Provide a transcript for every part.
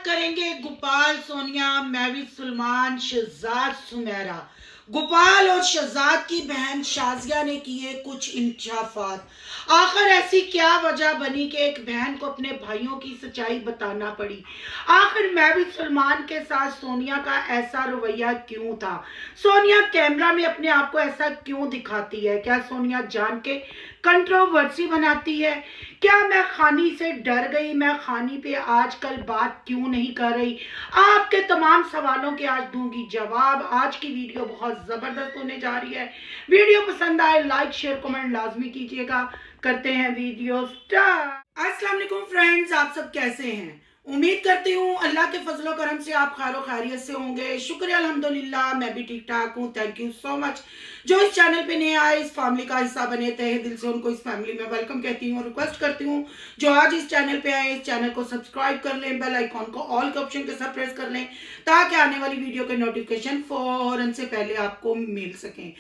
करेंगे गोपाल, सोनिया, महवी, सलमान, शहजाद, सुमेरा। गोपाल और शहजाद की बहन शाजिया ने किए कुछ इंकशाफात। आखिर ऐसी क्या वजह बनी कि एक बहन को अपने भाइयों की सच्चाई बताना पड़ी? आखिर महवी सलमान के साथ सोनिया का ऐसा रवैया क्यों था? सोनिया कैमरा में अपने आप को ऐसा क्यों दिखाती है? क्या सोनिया जान के कंट्रोवर्सी बनाती है? क्या मैं खानी से डर गई? मैं खानी पे आजकल बात क्यों नहीं कर रही? आपके तमाम सवालों के आज दूंगी जवाब। आज की वीडियो बहुत जबरदस्त होने जा रही है। वीडियो पसंद आए लाइक शेयर कमेंट लाजमी कीजिएगा। करते हैं वीडियो स्टार्ट। अस्सलाम वालेकुम फ्रेंड्स, आप सब कैसे हैं? उम्मीद करती हूँ अल्लाह के फजलो करम से आप खैर खैरियत से होंगे। शुक्रिया अल्हम्दुलिल्लाह, मैं भी ठीक ठाक हूँ। Thank you so much. जो इस चैनल पे नए आए, इस फैमिली का हिस्सा बने, तहे दिल से उनको इस फैमिली में वेलकम कहती हूँ। रिक्वेस्ट करती हूँ जो आज इस चैनल पे आए, इस चैनल को सब्सक्राइब कर लें, बेल आइकॉन को ऑल के ऑप्शन के साथ प्रेस कर लें ताकि आने वाली वीडियो के नोटिफिकेशन फौरन से पहले आपको मिल सकें।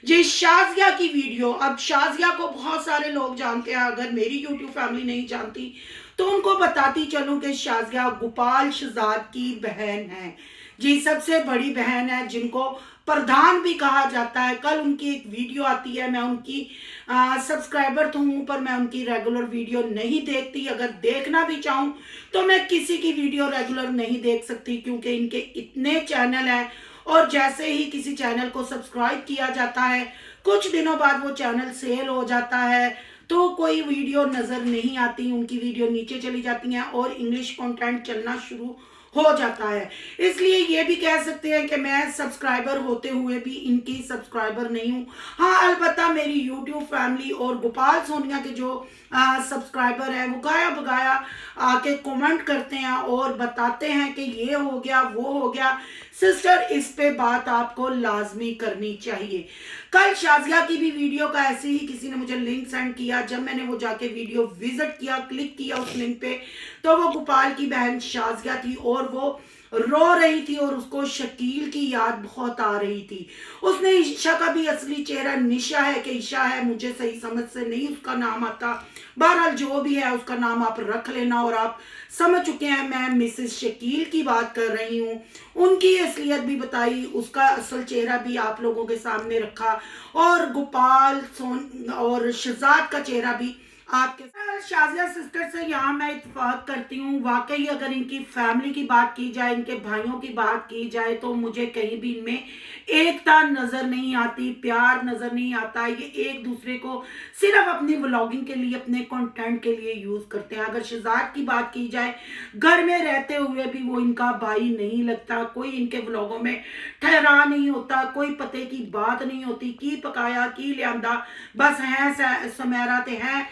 जी, शाजिया की वीडियो। अब शाजिया को बहुत सारे लोग जानते हैं, अगर मेरी यूट्यूब फैमिली नहीं जानती तो उनको बताती चलूं कि शाजिया गोपाल शहजाद की बहन है। जी, सबसे बड़ी बहन है, जिनको प्रधान भी कहा जाता है। कल उनकी एक वीडियो आती है, मैं उनकी सब्सक्राइबर तो हूँ पर मैं उनकी रेगुलर वीडियो नहीं देखती। अगर देखना भी चाहूँ तो मैं किसी की वीडियो रेगुलर नहीं देख सकती, क्योंकि इनके इतने चैनल हैं और जैसे ही किसी चैनल को सब्सक्राइब किया जाता है कुछ दिनों बाद वो चैनल सेल हो जाता है, तो कोई वीडियो नज़र नहीं आती, उनकी वीडियो नीचे चली जाती हैं और इंग्लिश कंटेंट चलना शुरू हो जाता है। इसलिए ये भी कह सकते हैं कि मैं सब्सक्राइबर होते हुए भी इनकी सब्सक्राइबर नहीं हूँ। हाँ, अलबत्ता मेरी यूट्यूब फैमिली और गोपाल सोनिया के जो सब्सक्राइबर है वो गाया बगाया आके कमेंट करते हैं और बताते हैं कि ये हो गया वो हो गया। सिस्टर, इस पे बात आपको लाजमी करनी चाहिए। कल शाजिया की भी वीडियो का ऐसे ही किसी ने मुझे लिंक सेंड किया। जब मैंने वो जाके वीडियो विजिट किया, क्लिक किया उस लिंक पे, तो वो गोपाल की बहन शाजिया थी और वो रो रही थी और उसको शकील की याद बहुत आ रही थी। उसने ईशा का भी असली चेहरा निशा है कि ईशा है, मुझे सही समझ से नहीं उसका नाम आता। बहरहाल जो भी है उसका नाम आप रख लेना और आप समझ चुके हैं मैं मिसेस शकील की बात कर रही हूँ। उनकी असलियत भी बताई, उसका असल चेहरा भी आप लोगों के सामने रखा और गोपाल सोन और शहजाद का चेहरा भी आपके शाजिया सिस्टर से यहाँ मैं इत्तेफाक करती हूँ। वाकई अगर इनकी फैमिली की बात की जाए, इनके भाइयों की बात की जाए, तो मुझे कहीं भी इनमें एकता नजर नहीं आती, प्यार नजर नहीं आता। ये एक दूसरे को सिर्फ अपनी व्लॉगिंग के लिए, अपने कंटेंट के लिए यूज करते हैं। अगर शहजाद की बात की जाए, घर में रहते हुए भी वो इनका भाई नहीं लगता, कोई इनके व्लॉगों में ठहरा नहीं होता, कोई पते की बात नहीं होती, की पकाया की लियांदा, बस है सुमेरा ते हैं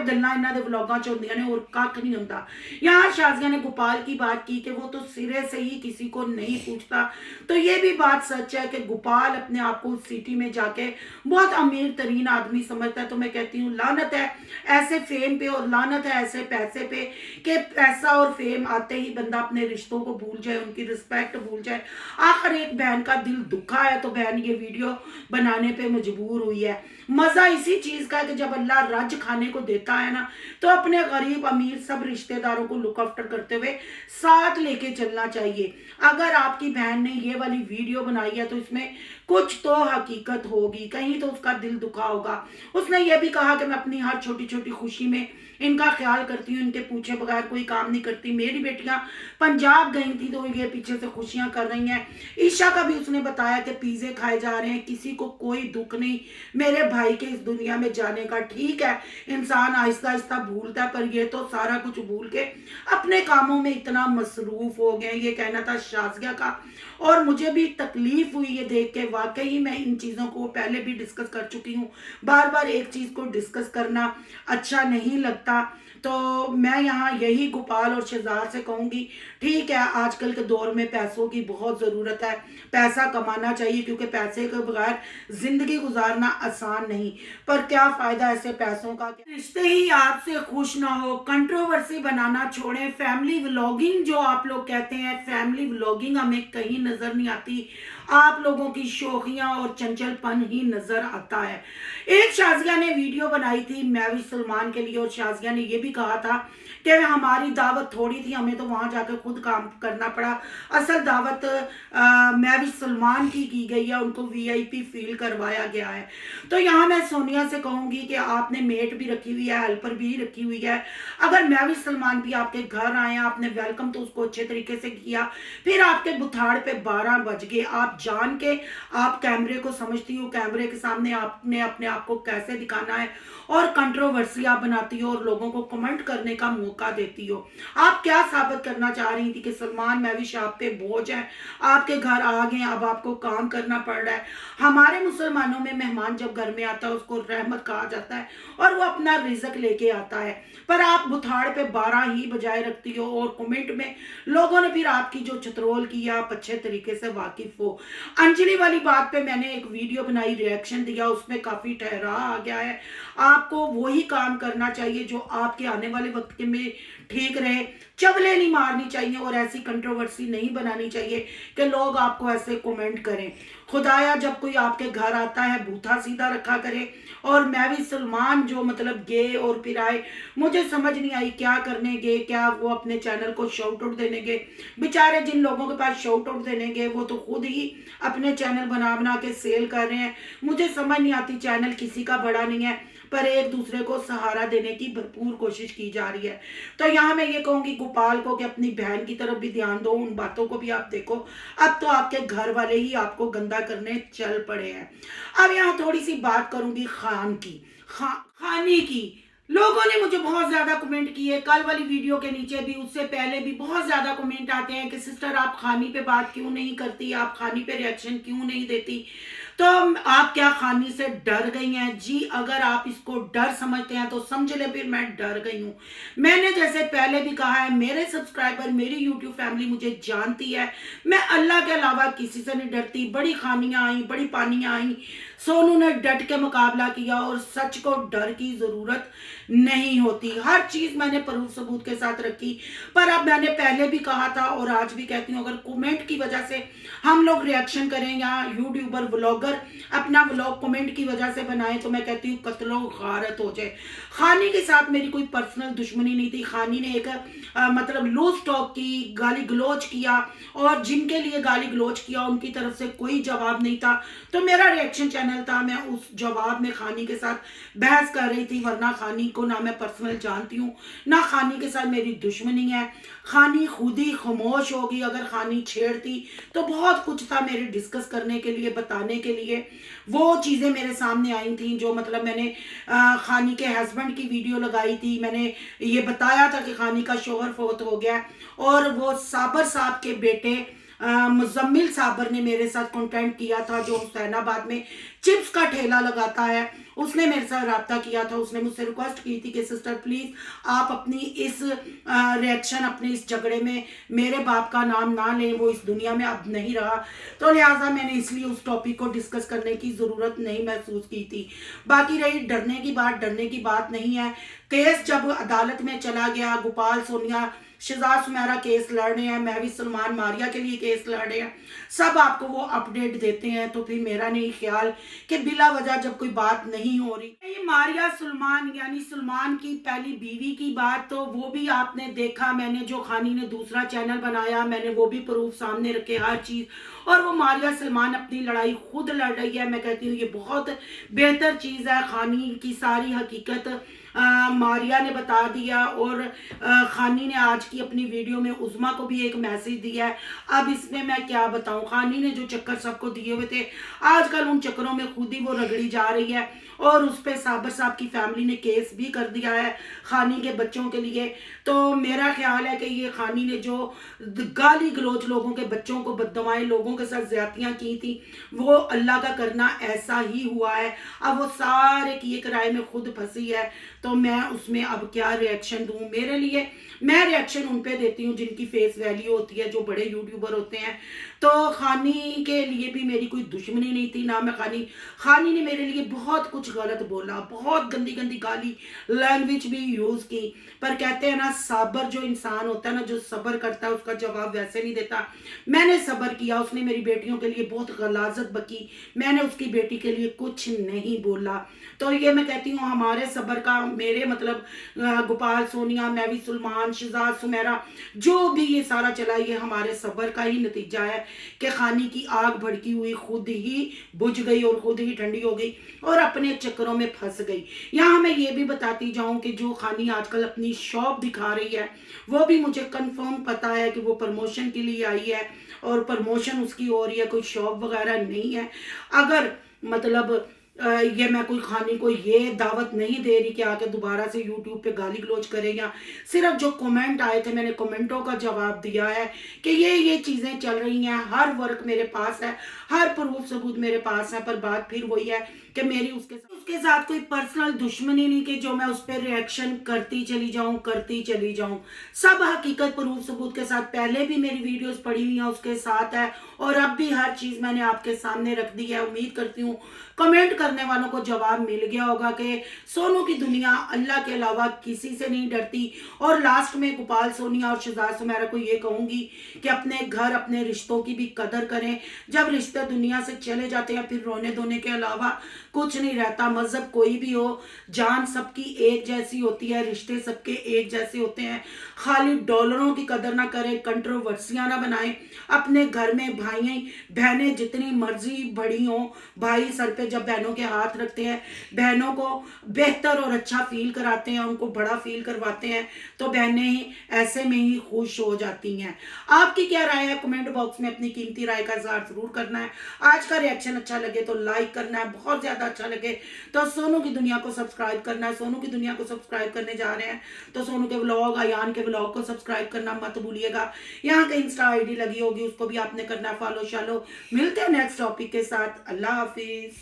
गल्लां इन्हां दे व्लॉगां च होंदियां ने और कख नहीं होंदा। यहाँ शाजिया ने गोपाल की बात की कि वो तो सिरे से ही किसी को नहीं पूछता, तो ये भी बात सच है कि गोपाल अपने आप को उस सिटी में जाके बहुत अमीर तरीन आदमी समझता है। तो मैं कहती हूँ लानत है ऐसे फेम पे और लानत है ऐसे पैसे पे कि पैसा और फेम आते ही बंदा अपने रिश्तों को भूल जाए, उनकी रिस्पेक्ट भूल जाए। आखिर एक बहन का दिल दुखा है तो बहन ये वीडियो बनाने पे मजबूर हुई है। मजा इसी चीज का है कि जब अल्लाह रज खाने को देता है ना, तो अपने गरीब अमीर सब रिश्तेदारों को लुक आफ्टर करते हुए साथ लेके चलना चाहिए। अगर आपकी बहन ने ये वाली वीडियो बनाई है तो इसमें कुछ तो हकीकत होगी, कहीं तो उसका दिल दुखा होगा। उसने ये भी कहा कि मैं अपनी हर छोटी छोटी खुशी में इनका ख्याल करती हूँ, इनके पूछे बगैर कोई काम नहीं करती। मेरी बेटियां पंजाब गई थी तो ये पीछे से खुशियां कर रही हैं। ईशा का भी उसने बताया कि पिज़्ज़े खाए जा रहे हैं, किसी को कोई दुख नहीं मेरे भाई के इस दुनिया में जाने का। ठीक है, इंसान आहिस्ता आहिस्ता भूलता है, पर ये तो सारा कुछ भूल के अपने कामों में इतना मसरूफ हो गए। ये कहना था शाजिया का और मुझे भी तकलीफ हुई ये देख के। वाकई मैं इन चीज़ों को पहले भी डिस्कस कर चुकी हूँ, बार बार एक चीज़ को डिस्कस करना अच्छा नहीं लगता। तो मैं यहाँ यही गोपाल और शहजाद से कहूँगी, ठीक है आजकल के दौर में पैसों की बहुत ज़रूरत है, पैसा कमाना चाहिए क्योंकि पैसे के बगैर ज़िंदगी गुजारना आसान नहीं। पर क्या फ़ायदा ऐसे पैसों का, रिश्ते ही आपसे खुश ना हो। कंट्रोवर्सी बनाना छोड़ें। फैमिली व्लॉगिंग जो आप लोग कहते हैं, फैमिली व्लॉगिंग हमें कहीं नज़र नहीं आती। आप लोगों की शोखियां और चंचलपन ही नजर आता है। एक शाजिया ने वीडियो बनाई थी महविश सलमान के लिए और शाजिया ने यह भी कहा था कि हमारी दावत थोड़ी थी, हमें तो वहां जाकर खुद काम करना पड़ा। असल दावत महविश सलमान की गई है, उनको वीआईपी फील करवाया गया है। तो यहाँ मैं सोनिया से कहूंगी कि आपने मेट भी रखी हुई है, हेल्पर भी रखी हुई है। अगर महविश सलमान भी आपके घर आए, आपने वेलकम तो उसको अच्छे तरीके से किया, फिर आपके बुथाड़ पे 12 बज गए, आप जान के आप कैमरे को समझती हो, कैमरे के सामने आपने अपने आप को कैसे दिखाना है और कंट्रोवर्सी आप बनाती हो और लोगों को कमेंट करने का मौका देती हो। आप क्या साबित करना चाह रही थी कि सलमान महविश आप पे बोझ है, आपके घर आ गए, अब आपको काम करना पड़ रहा है। हमारे मुसलमानों में मेहमान जब घर में आता है उसको रहमत कहा जाता है और वो अपना रिजक लेके आता है, पर आप बुथाड़ पे 12 ही बजाय रखती हो और कमेंट में लोगों ने फिर आपकी जो चतरोल की आप अच्छे तरीके से वाकिफ हो। अंजलि वाली बात पे मैंने एक वीडियो बनाई, रिएक्शन दिया, उसमें काफी ठहरा आ गया है। आपको वही काम करना चाहिए जो आपके आने वाले वक्त के में ठीक रहे, चवले नहीं मारनी चाहिए और ऐसी कंट्रोवर्सी नहीं बनानी चाहिए कि लोग आपको ऐसे कमेंट करें। खुदाया जब कोई आपके घर आता है बूथा सीधा रखा करे। और महविश सलमान जो मतलब गए और फिर आए, मुझे समझ नहीं आई क्या करने गए, क्या वो अपने चैनल को शाउट आउट देने गए। बेचारे जिन लोगों के पास शाउट आउट देने गए वो तो खुद ही अपने चैनल बना बना के सेल कर रहे हैं। मुझे समझ नहीं आती, चैनल किसी का बड़ा नहीं है पर एक दूसरे को सहारा देने की भरपूर कोशिश की जा रही है। तो यहाँ मैं ये कहूंगी गोपाल को कि अपनी बहन की तरफ भी ध्यान दो, उन बातों को भी आप देखो। अब तो आपके घर वाले ही आपको गंदा करने चल पड़े हैं। अब यहाँ थोड़ी सी बात करूंगी खान की, खानी की। लोगों ने मुझे बहुत ज्यादा कमेंट किए, कल वाली वीडियो के नीचे भी, उससे पहले भी बहुत ज्यादा कमेंट आते हैं कि सिस्टर आप खानी पे बात क्यों नहीं करती, आप खानी पे रिएक्शन क्यों नहीं देती। तो आप क्या खानी से डर गई हैं? जी अगर आप इसको डर समझते हैं तो समझ ले फिर मैं डर गई हूं। मैंने जैसे पहले भी कहा है, मेरे सब्सक्राइबर, मेरी यूट्यूब फैमिली मुझे जानती है, मैं अल्लाह के अलावा किसी से नहीं डरती। बड़ी खानियां आई, बड़ी पानियां आई, सोनू ने डट के मुकाबला किया और सच को डर की जरूरत नहीं होती। हर चीज मैंने प्रूफ सबूत के साथ रखी। पर अब मैंने पहले भी कहा था और आज भी कहती हूँ, अगर कमेंट की वजह से हम लोग रिएक्शन करें या यूट्यूबर व्लॉगर अपना व्लॉग कमेंट की वजह से बनाए तो मैं कहती हूँ कत्लो गारत हो जाए। खानी के साथ मेरी कोई पर्सनल दुश्मनी नहीं थी। खानी ने एक मतलब लूज टॉक की, गाली गलोच किया और जिनके लिए गाली गलोच किया उनकी तरफ से कोई जवाब नहीं था। तो मेरा रिएक्शन चैनल था, मैं उस जवाब में खानी के साथ बहस कर रही थी। वरना खानी को ना मैं पर्सनल जानती हूँ, ना खानी के साथ मेरी दुश्मनी है। खानी खुद ही खामोश होगी। अगर खानी छेड़ती तो बहुत कुछ था मेरे डिस्कस करने के लिए, बताने के लिए। वो चीज़ें मेरे सामने आई थी जो मतलब मैंने खानी के हस्बैंड की वीडियो लगाई थी। मैंने ये बताया था कि खानी का शोहर फौत हो गया और वो साबर साहब के बेटे मुजम्मिल साबर ने मेरे साथ कंटेंट किया था, जो हुसैनाबाद में चिप्स का ठेला लगाता है। उसने मेरे साथ रब्ता किया था। उसने मुझसे रिक्वेस्ट की थी कि सिस्टर प्लीज आप अपनी इस रिएक्शन, अपने इस झगड़े में मेरे बाप का नाम ना लें, वो इस दुनिया में अब नहीं रहा। तो लिहाजा मैंने इसलिए उस टॉपिक को डिस्कस करने की जरूरत नहीं महसूस की थी। बाकी रही डरने की बात, डरने की बात नहीं है। केस जब अदालत में चला गया, गोपाल सोनिया शहजाद सुमेरा केस लड़ रहे हैं, महविश सलमान मारिया के लिए केस लड़ रहे हैं, सब आपको वो अपडेट देते हैं। तो फिर मेरा नहीं ख्याल कि बिला वजह जब कोई बात नहीं हो रही। ये मारिया सलमान यानी सलमान की पहली बीवी की बात तो वो भी आपने देखा। मैंने जो खानी ने दूसरा चैनल बनाया, मैंने वो भी प्रूफ सामने रखे, हर चीज। और वो मारिया सलमान अपनी लड़ाई खुद लड़ रही है। मैं कहती हूँ ये बहुत बेहतर चीज है। खानी की सारी हकीकत मारिया ने बता दिया और खानी ने आज की अपनी वीडियो में उज़मा को भी एक मैसेज दिया है। अब इसमें मैं क्या बताऊं, खानी ने जो चक्कर सबको दिए हुए थे आजकल उन चक्करों में खुद ही वो रगड़ी जा रही है और उस पर साबर साहब की फैमिली ने केस भी कर दिया है खानी के बच्चों के लिए। तो मेरा ख्याल है कि ये खानी ने जो गाली गलोच लोगों के बच्चों को, बददुआएं लोगों के साथ ज्यादतियां की थी, वो अल्लाह का करना ऐसा ही हुआ है। अब वो सारे किए किराए में खुद फंसी है। तो मैं उसमें अब क्या रिएक्शन दूं? मेरे लिए मैं रिएक्शन उन पे देती हूँ जिनकी फेस वैल्यू होती है, जो बड़े यूट्यूबर होते हैं। तो खानी के लिए भी मेरी कोई दुश्मनी नहीं थी, ना मैं खानी ने मेरे लिए बहुत कुछ गलत बोला, बहुत गंदी गंदी गाली लैंग्वेज भी यूज़ की। पर कहते हैं ना, साबर जो इंसान होता है ना, जो सब्र करता है उसका जवाब वैसे नहीं देता। मैंने सब्र किया, उसने मेरी बेटियों के लिए बहुत गलाजत बकी, मैंने उसकी बेटी के लिए कुछ नहीं बोला। तो ये मैं कहती हूँ हमारे सब्र का, मेरे मतलब गोपाल सोनिया, मैवी सुलेमान, शहजाद सुमेरा, जो भी ये सारा चला, ये हमारे सब्र का ही नतीजा है कि खानी की आग भड़की हुई खुद ही बुझ गई और खुद ही ठंडी हो गई और अपने चक्करों में फंस गई। यहाँ मैं ये भी बताती जाऊं कि जो खानी आजकल अपनी शॉप दिखा रही है, वो भी मुझे कंफर्म पता है कि वो प्रमोशन के लिए आई है और प्रमोशन उसकी हो रही है, कोई शॉप वगैरह नहीं है। अगर मतलब ये मैं कोई खाने को ये दावत नहीं दे रही कि आके दोबारा से यूट्यूब पे गाली गलौज करें, या सिर्फ जो कमेंट आए थे मैंने कमेंटों का जवाब दिया है कि ये चीज़ें चल रही हैं, हर वर्क मेरे पास है, हर प्रूफ सबूत मेरे पास है। पर बात फिर वही है कि मेरी उसके साथ कोई पर्सनल दुश्मनी नहीं कि जो मैं उस पर रिएक्शन करती चली जाऊं। सब हकीकत प्रूफ सबूत के साथ पहले भी मेरी वीडियोस पड़ी हुई हैं उसके साथ है, और अब भी हर चीज़ मैंने आपके सामने रख दी है। उम्मीद करती हूँ कमेंट करने वालों को जवाब मिल गया होगा कि सोनू की दुनिया अल्लाह के अलावा किसी से नहीं डरती। और लास्ट में गोपाल सोनिया और शहजाद सुमेरा को ये कहूँगी कि अपने घर, अपने रिश्तों की भी कदर करें। जब रिश्ते दुनिया से चले जाते हैं फिर रोने धोने के अलावा कुछ नहीं रहता। मजहब कोई भी हो, जान सबकी एक जैसी होती है, रिश्ते सबके एक जैसे होते हैं। खाली डॉलरों की कदर ना करें, कंट्रोवर्सियां ना बनाएं। अपने घर में भाई बहनें जितनी मर्जी बड़ी हों, भाई सर पे जब बहनों के हाथ रखते हैं, बहनों को बेहतर और अच्छा फील कराते हैं, उनको बड़ा फील करवाते हैं, तो बहनें ऐसे में ही खुश हो जाती हैं। आपकी क्या राय है? कमेंट बॉक्स में अपनी कीमती राय का इज़हार जरूर करना है। आज का रिएक्शन अच्छा लगे तो लाइक करना है, बहुत ज्यादा अच्छा लगे तो सोनू की दुनिया को सब्सक्राइब करना है। सोनू की दुनिया को सब्सक्राइब करने जा रहे हैं तो सोनू के व्लॉग, अयान के व्लॉग को सब्सक्राइब करना मत भूलिएगा। यहाँ के इंस्टा आईडी लगी होगी, उसको भी आपने करना है फॉलो शालो। मिलते हैं नेक्स्ट टॉपिक के साथ। अल्लाह हाफिज।